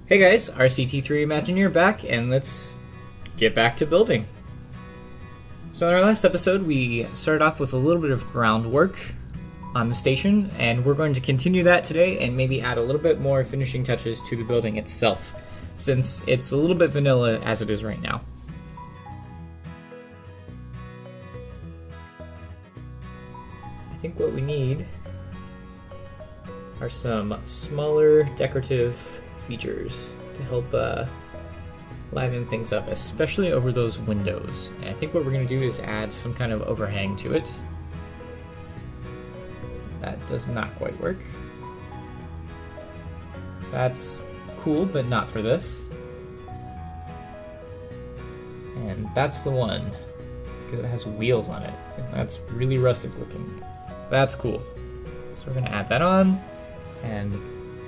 Hey guys, RCT3 Imagineer back, and let's get back to building. So in our last episode, we started off with a little bit of groundwork on the station, and we're going to continue that today and maybe add a little bit more finishing touches to the building itself, since it's a little bit vanilla as it is right now. I think what we need are some smaller decorative features to help liven things up, especially over those windows. And I think what we're going to do is add some kind of overhang to it. That does not quite work. That's cool, but not for this. And that's the one, because it has wheels on it, and that's really rustic looking. That's cool. So we're going to add that on, and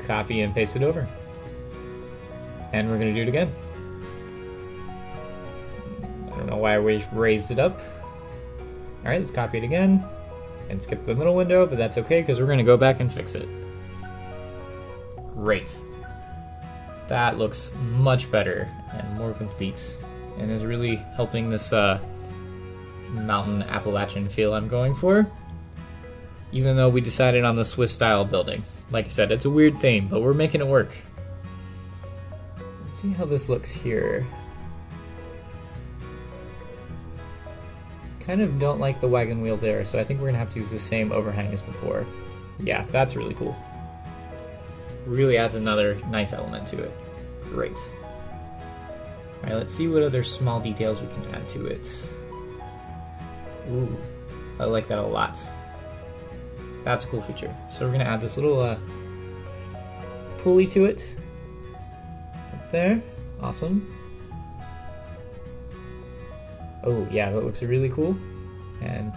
copy and paste it over. And we're going to do it again. I don't know why I raised it up. Alright, let's copy it again. And skip the middle window, but that's okay because we're going to go back and fix it. Great. That looks much better and more complete. And is really helping this mountain Appalachian feel I'm going for. Even though we decided on the Swiss style building. Like I said, it's a weird theme, but we're making it work. See how this looks here. Kind of don't like the wagon wheel there, so I think we're gonna have to use the same overhang as before. Yeah, that's really cool. Really adds another nice element to it. Great. Alright, let's see what other small details we can add to it. Ooh, I like that a lot. That's a cool feature. So we're gonna add this little pulley to it. There, awesome. Oh yeah, that looks really cool. And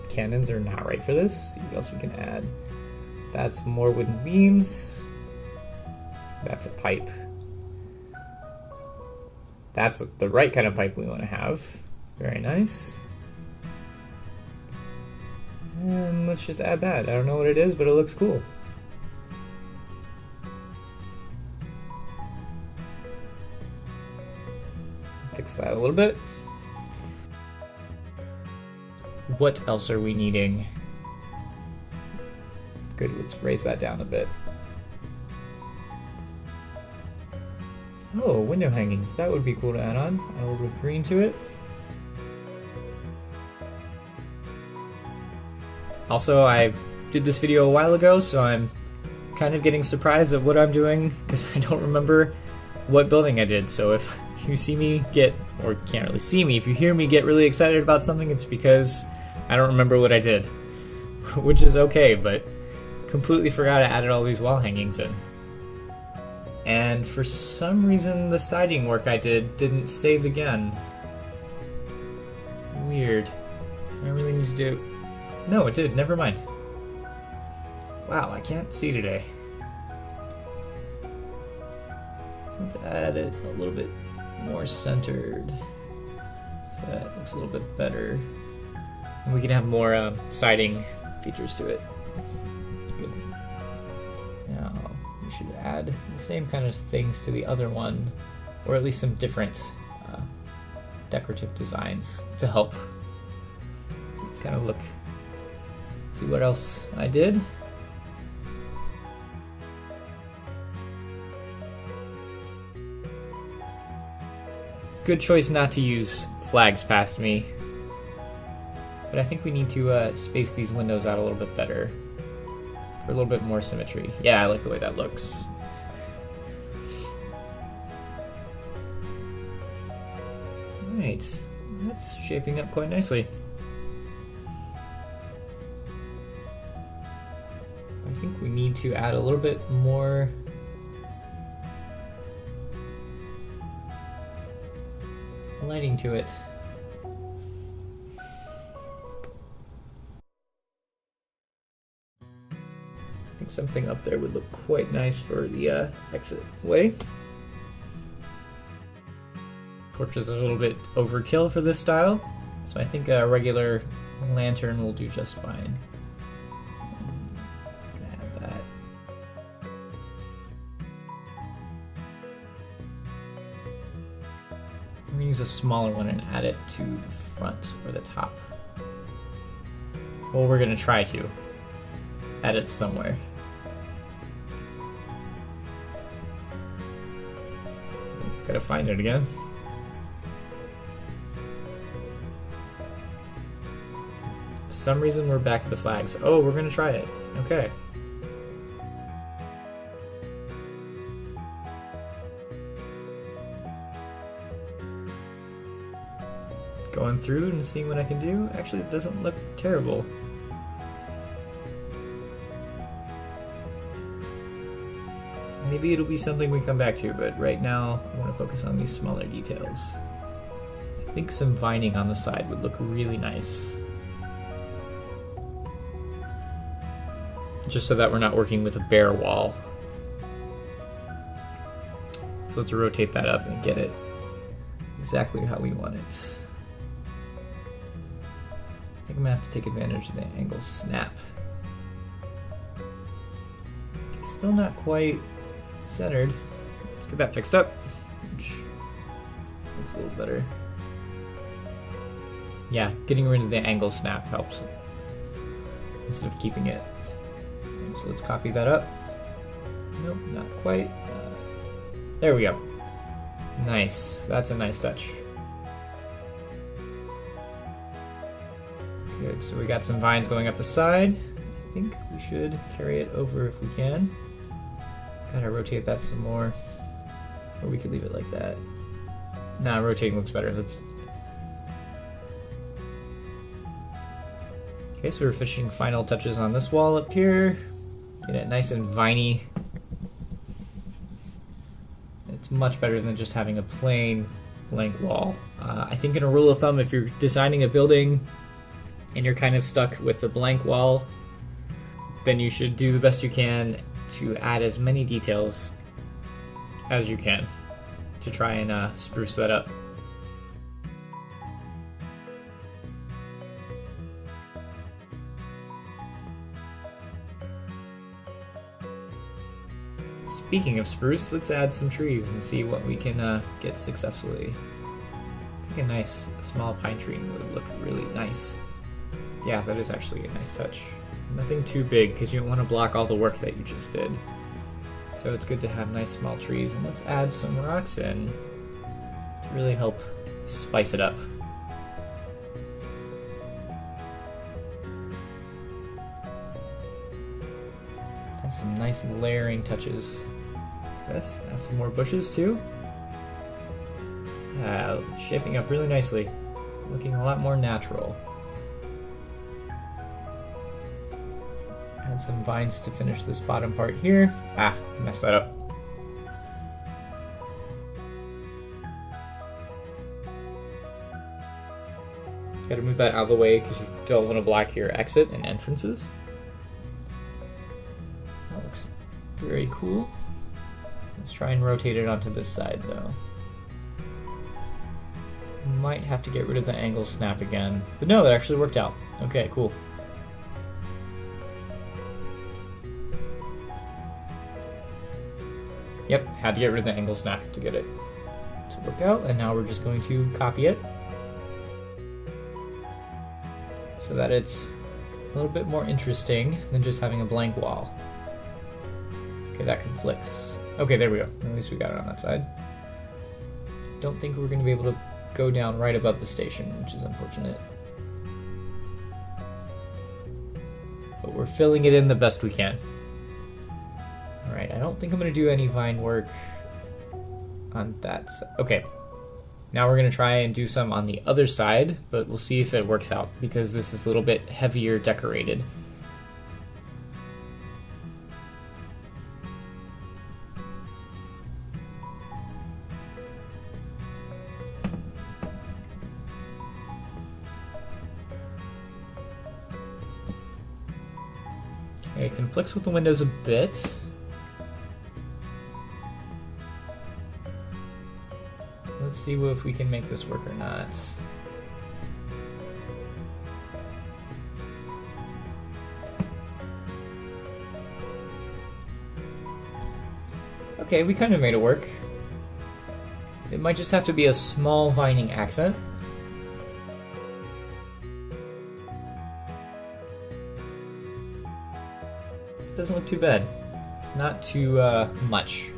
cannons are not right for this. See what else we can add. That's more wooden beams. That's a pipe. That's the right kind of pipe we want to have. Very nice. And let's just add that. I don't know what it is, but it looks cool. Fix that a little bit. What else are we needing? Good, let's raise that down a bit. Oh, window hangings. That would be cool to add on. Add a little bit of green to it. Also, I did this video a while ago, so I'm kind of getting surprised at what I'm doing because I don't remember what building I did. So if you see me get, or can't really see me, if you hear me get really excited about something, it's because I don't remember what I did. Which is okay, but completely forgot I added all these wall hangings in. And for some reason the siding work I did didn't save again. Weird. I really need to do... No, it did, never mind. Wow, I can't see today. Let's add it a little bit more centered, so that looks a little bit better. And we can have more siding features to it. Good. Now, we should add the same kind of things to the other one, or at least some different decorative designs to help. So let's kind of look, see what else I did. Good choice not to use flags past me, but I think we need to space these windows out a little bit better for a little bit more symmetry. Yeah, I like the way that looks. Alright, that's shaping up quite nicely. I think we need to add a little bit more lighting to it. I think something up there would look quite nice for the exit way. Torch is a little bit overkill for this style, so I think a regular lantern will do just fine. Add that. We're gonna use a smaller one and add it to the front or the top. Well, we're gonna try to add it somewhere. Gotta find it again. For some reason we're back at the flags. Oh, we're gonna try it. Okay. Going through and seeing what I can do. Actually, it doesn't look terrible. Maybe it'll be something we come back to, but right now I want to focus on these smaller details. I think some vining on the side would look really nice. Just so that we're not working with a bare wall. So let's rotate that up and get it exactly how we want it. I think I'm gonna have to take advantage of the angle snap. Still not quite centered. Let's get that fixed up. Which looks a little better. Yeah, getting rid of the angle snap helps instead of keeping it. So let's copy that up. Nope, not quite. There we go. Nice. That's a nice touch. Good, so we got some vines going up the side. I think we should carry it over if we can. Gotta rotate that some more. Or we could leave it like that. Nah, rotating looks better. Okay, so we're finishing final touches on this wall up here. Get it nice and viney. It's much better than just having a plain blank wall. I think in a rule of thumb, if you're designing a building and you're kind of stuck with the blank wall, then you should do the best you can to add as many details as you can to try and spruce that up. Speaking of spruce, let's add some trees and see what we can get successfully. I think a nice small pine tree would look really nice. Yeah, that is actually a nice touch. Nothing too big because you don't want to block all the work that you just did. So it's good to have nice small trees, and let's add some rocks in to really help spice it up. And some nice layering touches. Yes, add some more bushes too. Shaping up really nicely, looking a lot more natural. Add some vines to finish this bottom part here. Messed that up. Gotta move that out of the way because you don't want to block your exit and entrances. That looks very cool. Let's try and rotate it onto this side though. Might have to get rid of the angle snap again. But no, that actually worked out. Okay, cool. Yep, had to get rid of the angle snap to get it to work out, and now we're just going to copy it so that it's a little bit more interesting than just having a blank wall. Okay, that conflicts. Okay, there we go. At least we got it on that side. Don't think we're going to be able to go down right above the station, which is unfortunate. But we're filling it in the best we can. Alright, I don't think I'm going to do any vine work on that side. Okay, now we're going to try and do some on the other side, but we'll see if it works out, because this is a little bit heavier decorated. Okay, it conflicts with the windows a bit. Let's see if we can make this work or not. Okay, we kind of made it work. It might just have to be a small vining accent. It doesn't look too bad. It's not too much,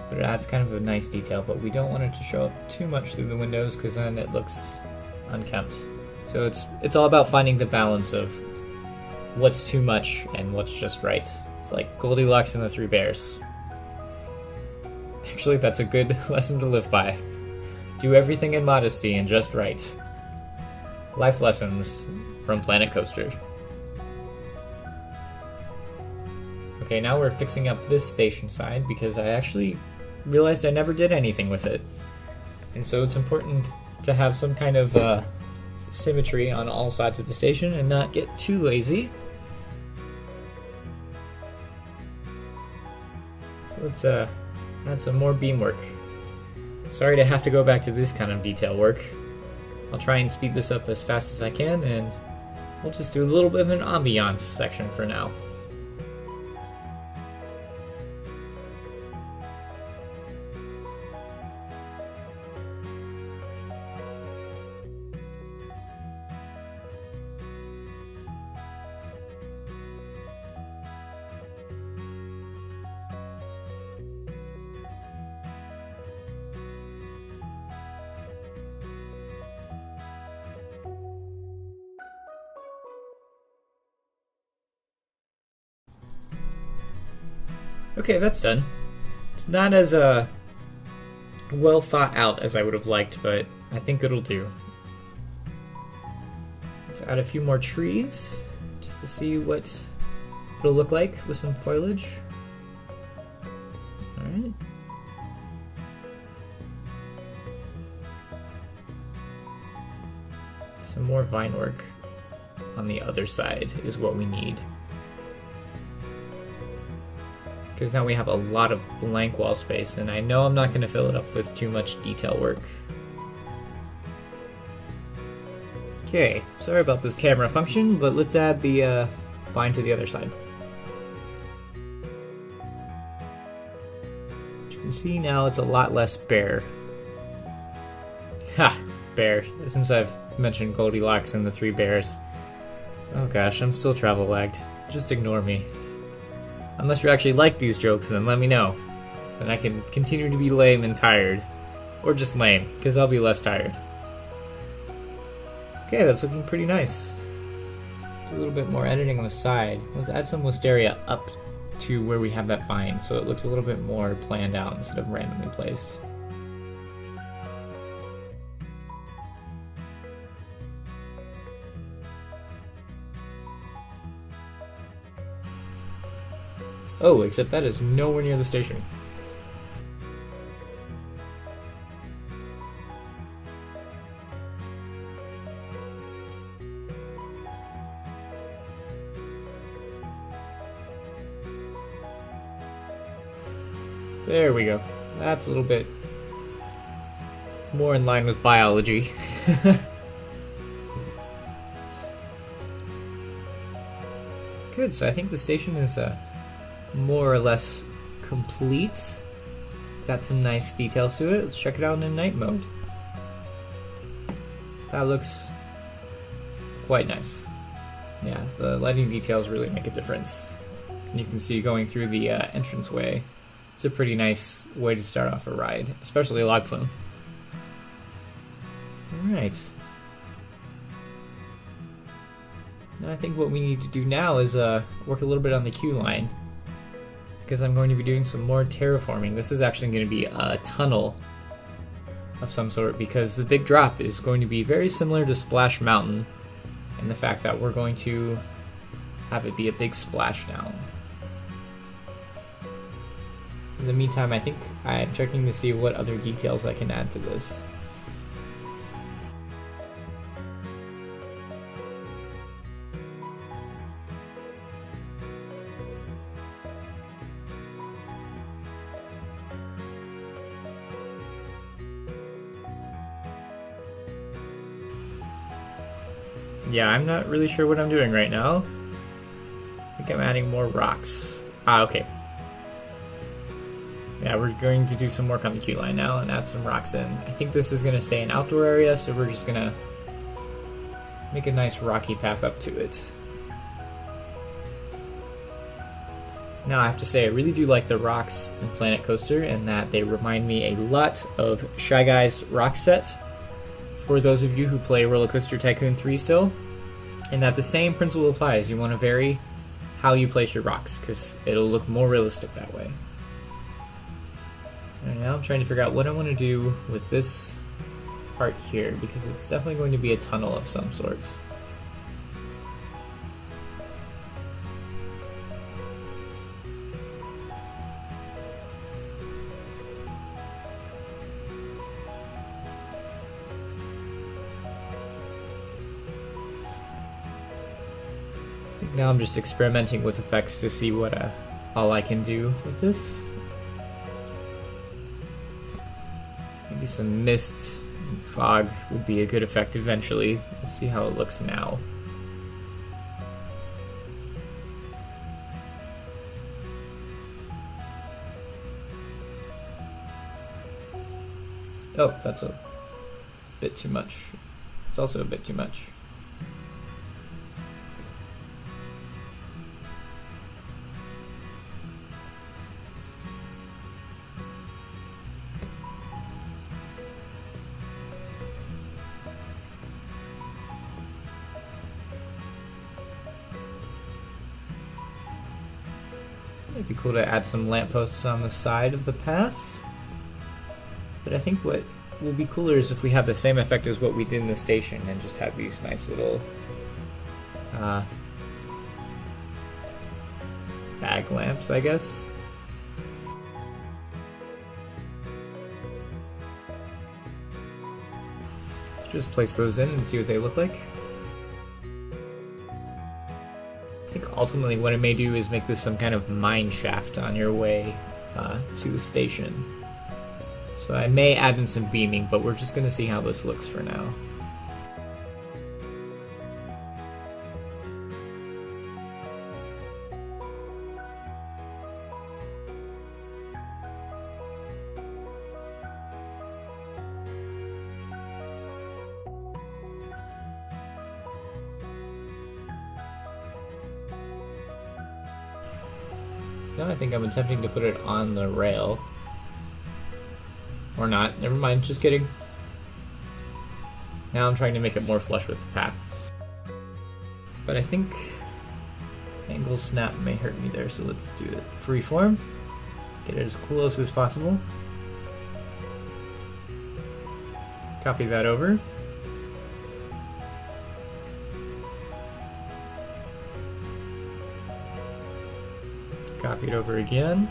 but it adds kind of a nice detail, but we don't want it to show up too much through the windows because then it looks unkempt. So it's all about finding the balance of what's too much and what's just right. It's like Goldilocks and the Three Bears. Actually, that's a good lesson to live by. Do everything in modesty and just right. Life lessons from Planet Coaster. Okay, now we're fixing up this station side because I actually realized I never did anything with it. And so it's important to have some kind of symmetry on all sides of the station and not get too lazy. So let's add some more beam work. Sorry to have to go back to this kind of detail work. I'll try and speed this up as fast as I can, and we'll just do a little bit of an ambiance section for now. Okay, that's done. It's not as well thought out as I would have liked, but I think it'll do. Let's add a few more trees, just to see what it'll look like with some foliage. Alright. Some more vine work on the other side is what we need. Because now we have a lot of blank wall space, and I know I'm not going to fill it up with too much detail work. Okay, sorry about this camera function, but let's add the vine to the other side. As you can see now, it's a lot less bare. Ha! Bare. Since I've mentioned Goldilocks and the Three Bears. Oh gosh, I'm still travel lagged. Just ignore me. Unless you actually like these jokes, then let me know. Then I can continue to be lame and tired. Or just lame, because I'll be less tired. Okay, that's looking pretty nice. Do a little bit more editing on the side. Let's add some wisteria up to where we have that vine, so it looks a little bit more planned out instead of randomly placed. Oh, except that is nowhere near the station. There we go. That's a little bit more in line with biology. Good, so I think the station is more or less complete. Got some nice details to it. Let's check it out in night mode. That looks quite nice. Yeah, the lighting details really make a difference. And you can see going through the entranceway. It's a pretty nice way to start off a ride, especially a log flume. Alright. Now I think what we need to do now is work a little bit on the queue line, because I'm going to be doing some more terraforming. This is actually going to be a tunnel of some sort, because the big drop is going to be very similar to Splash Mountain in the fact that we're going to have it be a big splash now. In the meantime, I think I'm checking to see what other details I can add to this. Yeah, I'm not really sure what I'm doing right now. I think I'm adding more rocks. Ah, okay. Yeah, we're going to do some work on the queue line now and add some rocks in. I think this is going to stay an outdoor area, so we're just going to make a nice rocky path up to it. Now I have to say, I really do like the rocks in Planet Coaster, and that they remind me a lot of Shy Guy's rock set, for those of you who play Roller Coaster Tycoon 3 still, and that the same principle applies. You want to vary how you place your rocks, because it'll look more realistic that way. And now I'm trying to figure out what I want to do with this part here, because it's definitely going to be a tunnel of some sorts. Now I'm just experimenting with effects to see what all I can do with this. Maybe some mist and fog would be a good effect eventually. Let's see how it looks now. Oh, that's a bit too much. It's also a bit too much. It'd be cool to add some lampposts on the side of the path. But I think what will be cooler is if we have the same effect as what we did in the station and just have these nice little bag lamps, I guess. Just place those in and see what they look like. I think ultimately what I may do is make this some kind of mine shaft on your way to the station. So I may add in some beaming, but we're just going to see how this looks for now. Now I think I'm attempting to put it on the rail. Or not, never mind, just kidding. Now I'm trying to make it more flush with the path. But I think angle snap may hurt me there, so let's do it freeform. Get it as close as possible. Copy that over. Copy it over again.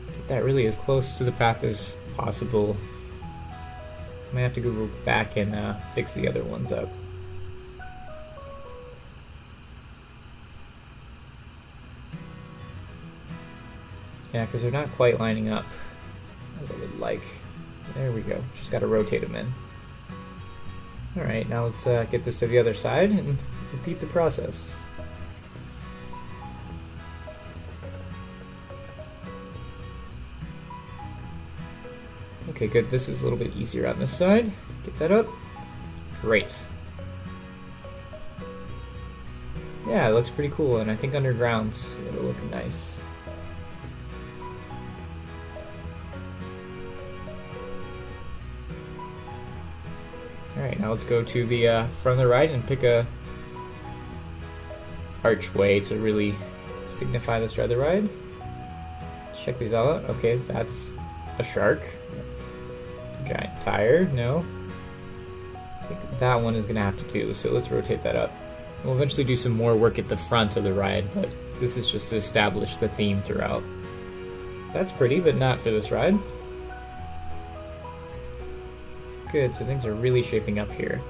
Get that really as close to the path as possible. I might have to go back and fix the other ones up. Yeah, because they're not quite lining up as I would like. There we go. Just got to rotate them in. Alright, now let's get this to the other side and repeat the process. Okay, good. This is a little bit easier on this side. Get that up. Great. Yeah, it looks pretty cool, and I think underground it'll look nice. Alright, now let's go to the front of the ride and pick a archway to really signify the start of the ride. Check these all out. Okay, that's a shark. A giant tire, no. I think that one is going to have to do, so let's rotate that up. We'll eventually do some more work at the front of the ride, but this is just to establish the theme throughout. That's pretty, but not for this ride. Good, so things are really shaping up here.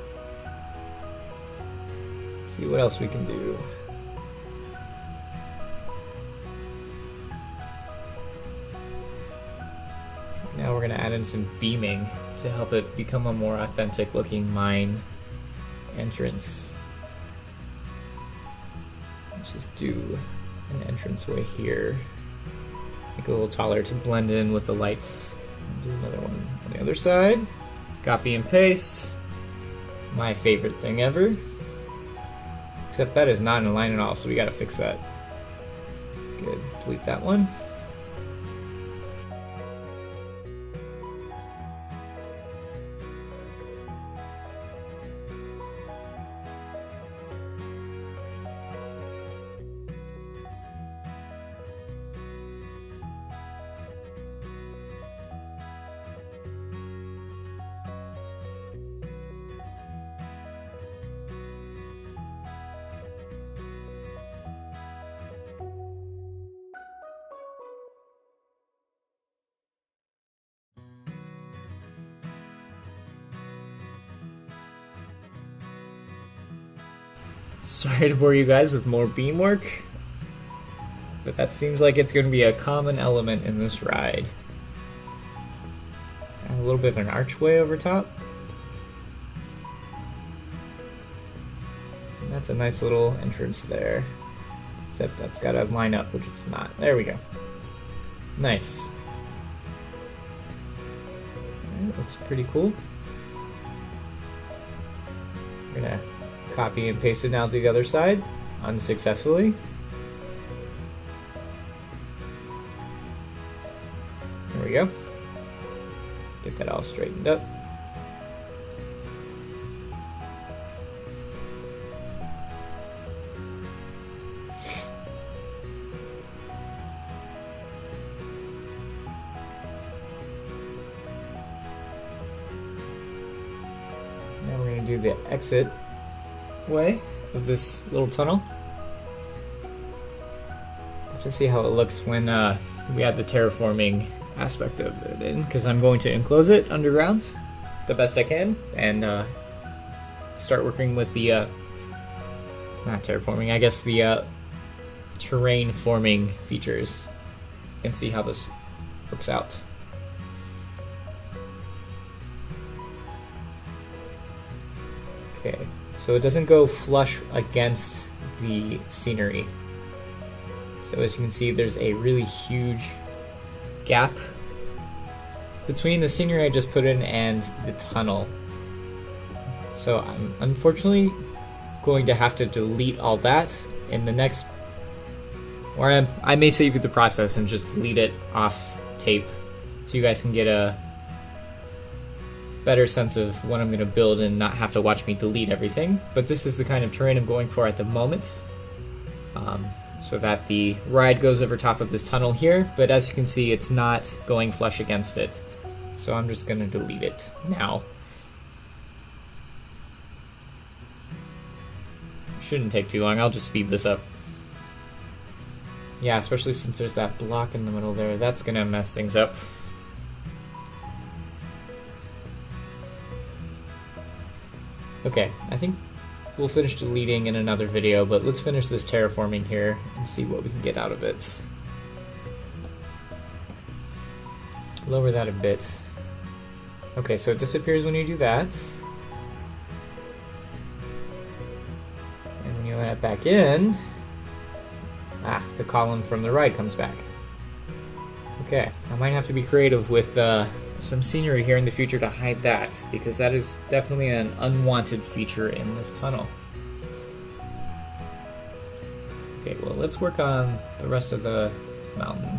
Let's see what else we can do. Now we're going to add in some beaming to help it become a more authentic looking mine entrance. Let's just do an entranceway here. Make it a little taller to blend in with the lights. And do another one on the other side. Copy and paste. My favorite thing ever. Except that is not in line at all, so we gotta fix that. Good, delete that one. Sorry to bore you guys with more beam work, but that seems like it's going to be a common element in this ride. And a little bit of an archway over top. And that's a nice little entrance there, except that's got to line up, which it's not. There we go. Nice. Alright, looks pretty cool. We're gonna copy and paste it now to the other side, unsuccessfully. There we go. Get that all straightened up. Now we're going to do the exit way of this little tunnel. Just see how it looks when we add the terraforming aspect of it in, because I'm going to enclose it underground the best I can and start working with the not terraforming, I guess the terrain forming features and see how this works out. Okay. So it doesn't go flush against the scenery. So as you can see, there's a really huge gap between the scenery I just put in and the tunnel. So I'm unfortunately going to have to delete all that in the next, or I may save you the process and just delete it off tape so you guys can get a better sense of what I'm going to build and not have to watch me delete everything. But this is the kind of terrain I'm going for at the moment, so that the ride goes over top of this tunnel here, but as you can see it's not going flush against it, so I'm just going to delete it now. Shouldn't take too long, I'll just speed this up. Yeah, especially since there's that block in the middle there, that's going to mess things up. Okay, I think we'll finish deleting in another video, but let's finish this terraforming here and see what we can get out of it. Lower that a bit. Okay, so it disappears when you do that. And when you let it back in, the column from the ride comes back. Okay, I might have to be creative with some scenery here in the future to hide that, because that is definitely an unwanted feature in this tunnel. Okay, well, let's work on the rest of the mountain.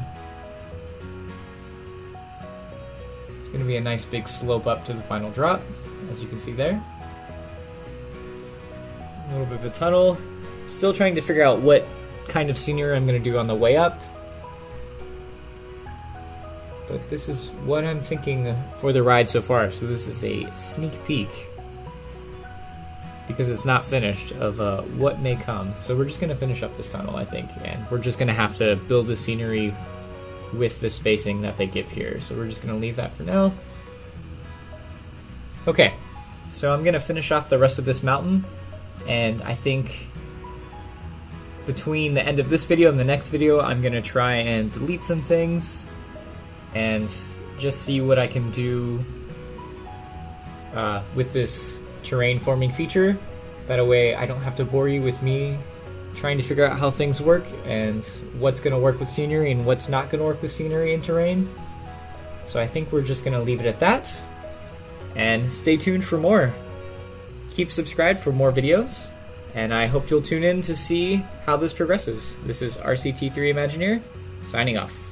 It's going to be a nice big slope up to the final drop, as you can see there. A little bit of a tunnel. Still trying to figure out what kind of scenery I'm going to do on the way up. But this is what I'm thinking for the ride so far. So this is a sneak peek, because it's not finished, of what may come. So we're just going to finish up this tunnel, I think, and we're just going to have to build the scenery with the spacing that they give here. So we're just going to leave that for now. Okay, so I'm going to finish off the rest of this mountain, and I think between the end of this video and the next video, I'm going to try and delete some things and just see what I can do with this terrain forming feature. That way I don't have to bore you with me trying to figure out how things work and what's going to work with scenery and what's not going to work with scenery and terrain. So I think we're just going to leave it at that, and stay tuned for more. Keep subscribed for more videos, and I hope you'll tune in to see how this progresses. This is RCT3 Imagineer, signing off.